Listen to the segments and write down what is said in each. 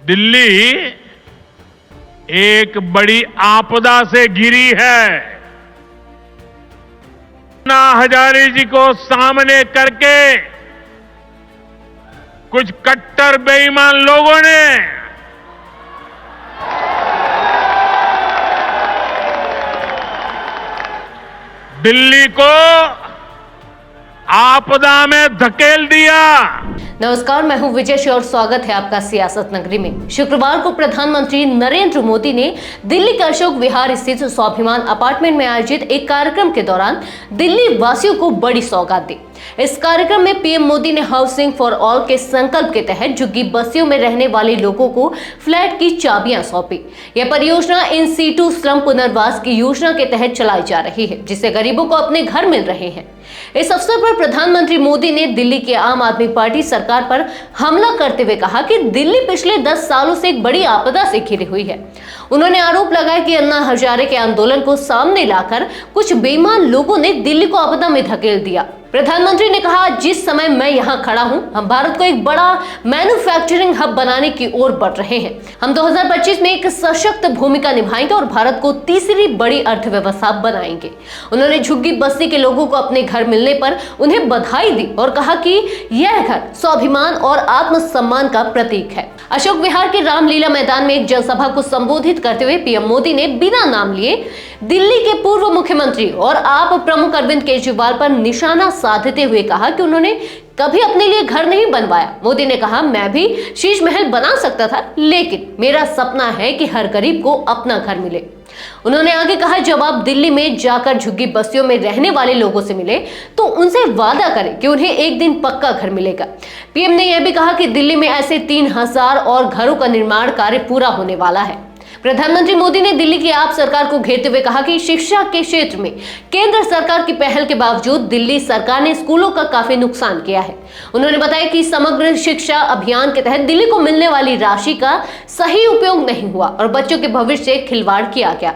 दिल्ली एक बड़ी आपदा से घिरी है। अन्ना हजारे जी को सामने करके कुछ कट्टर बेईमान लोगों ने दिल्ली को आपदा में धकेल दिया। नमस्कार, मैं हूं विजय श्री और स्वागत है आपका सियासत नगरी में। शुक्रवार को प्रधानमंत्री नरेंद्र मोदी ने दिल्ली के अशोक विहार स्थित स्वाभिमान अपार्टमेंट में आयोजित एक कार्यक्रम के दौरान दिल्ली वासियों को बड़ी सौगात दी। इस कार्यक्रम में पीएम मोदी ने हाउसिंग फॉर ऑल के संकल्प के तहत झुग्गी बस्तियों में रहने वाले लोगों को फ्लैट की चाबियां सौंपी। यह परियोजना इन सीटू स्लम पुनर्वास की योजना के तहत चलाई जा रही है, जिससे गरीबों को अपने घर मिल रहे हैं। इस अवसर पर प्रधानमंत्री मोदी ने दिल्ली की आम आदमी पार्टी सरकार पर हमला करते हुए कहा कि दिल्ली पिछले 10 सालों से एक बड़ी आपदा से घिरी हुई है। उन्होंने आरोप लगाया कि अन्ना हजारे के आंदोलन को सामने लाकर कुछ बेईमान लोगों ने दिल्ली को आपदा में धकेल दिया। प्रधानमंत्री ने कहा, जिस समय मैं यहाँ खड़ा हूँ, हम भारत को एक बड़ा मैन्युफैक्चरिंग हब बनाने की ओर बढ़ रहे हैं। हम 2025 में एक सशक्त भूमिका निभाएंगे और भारत को तीसरी बड़ी अर्थव्यवस्था बनाएंगे। उन्होंने झुग्गी बस्ती के लोगों को अपने घर मिलने पर उन्हें बधाई दी और कहा कि यह घर स्वाभिमान और आत्मसम्मान का प्रतीक है। अशोक विहार के रामलीला मैदान में एक जनसभा को संबोधित करते हुए पीएम मोदी ने बिना नाम लिए दिल्ली के पूर्व मुख्यमंत्री और आप प्रमुख अरविंद केजरीवाल पर निशाना साधते हुए कहा कि उन्होंने कभी अपने लिए घर नहीं बनवाया। मोदी ने कहा, मैं भी शीश महल बना सकता था, लेकिन मेरा सपना है कि हर गरीब को अपना घर मिले। उन्होंने आगे कहा, जब आप दिल्ली में जाकर झुग्गी बस्तियों में रहने वाले लोगों से मिले तो उनसे वादा करें कि उन्हें एक दिन पक्का घर मिलेगा। पीएम ने यह भी कहा कि दिल्ली में ऐसे 3000 और घरों का निर्माण कार्य पूरा होने वाला है। प्रधानमंत्री मोदी ने दिल्ली की आप सरकार को घेरते हुए कहा कि शिक्षा के क्षेत्र में केंद्र सरकार की पहल के बावजूद दिल्ली सरकार ने स्कूलों का काफी नुकसान किया है। उन्होंने बताया कि समग्र शिक्षा अभियान के तहत दिल्ली को मिलने वाली राशि का सही उपयोग नहीं हुआ और बच्चों के भविष्य से खिलवाड़ किया गया।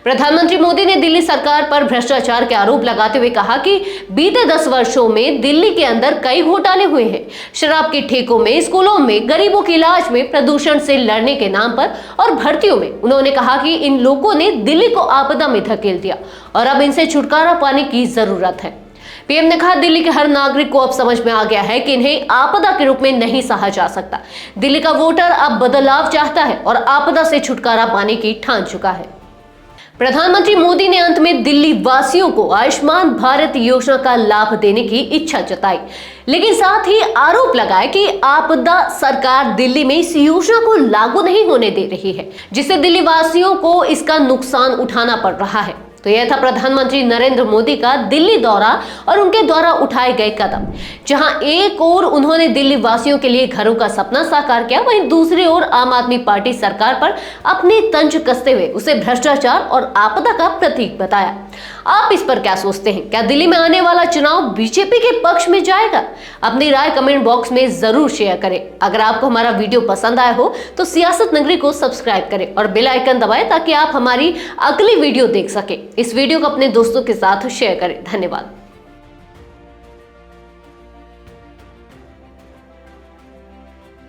प्रधानमंत्री मोदी ने दिल्ली सरकार पर भ्रष्टाचार के आरोप लगाते हुए कहा कि बीते 10 वर्षों में दिल्ली के अंदर कई घोटाले हुए हैं। शराब के ठेकों में, स्कूलों में, गरीबों के इलाज में, प्रदूषण से लड़ने के नाम पर और भर्तियों में। उन्होंने कहा कि इन लोगों ने दिल्ली को आपदा में धकेल दिया और अब इनसे छुटकारा पाने की जरूरत है। पीएम ने कहा, दिल्ली के हर नागरिक को अब समझ में आ गया है कि इन्हें आपदा के रूप में नहीं सहा जा सकता। दिल्ली का वोटर अब बदलाव चाहता है और आपदा से छुटकारा पाने की ठान चुका है। प्रधानमंत्री मोदी ने अंत में दिल्ली वासियों को आयुष्मान भारत योजना का लाभ देने की इच्छा जताई, लेकिन साथ ही आरोप लगाया कि आपदा सरकार दिल्ली में इस योजना को लागू नहीं होने दे रही है, जिससे दिल्ली वासियों को इसका नुकसान उठाना पड़ रहा है। तो यह था प्रधानमंत्री नरेंद्र मोदी का दिल्ली दौरा और उनके द्वारा उठाए गए कदम। जहां एक ओर उन्होंने दिल्ली वासियों के लिए घरों का सपना साकार किया, वहीं दूसरी ओर आम आदमी पार्टी सरकार पर अपनी तंज कसते हुए उसे भ्रष्टाचार और आपदा का प्रतीक बताया। आप इस पर क्या सोचते हैं? क्या दिल्ली में आने वाला चुनाव बीजेपी के पक्ष में जाएगा? अपनी राय कमेंट बॉक्स में जरूर शेयर करें। अगर आपको हमारा वीडियो पसंद आया हो तो सियासत नगरी को सब्सक्राइब करें और बेल आइकन दबाएं ताकि आप हमारी अगली वीडियो देख सकें। इस वीडियो को अपने दोस्तों के साथ शेयर करें। धन्यवाद।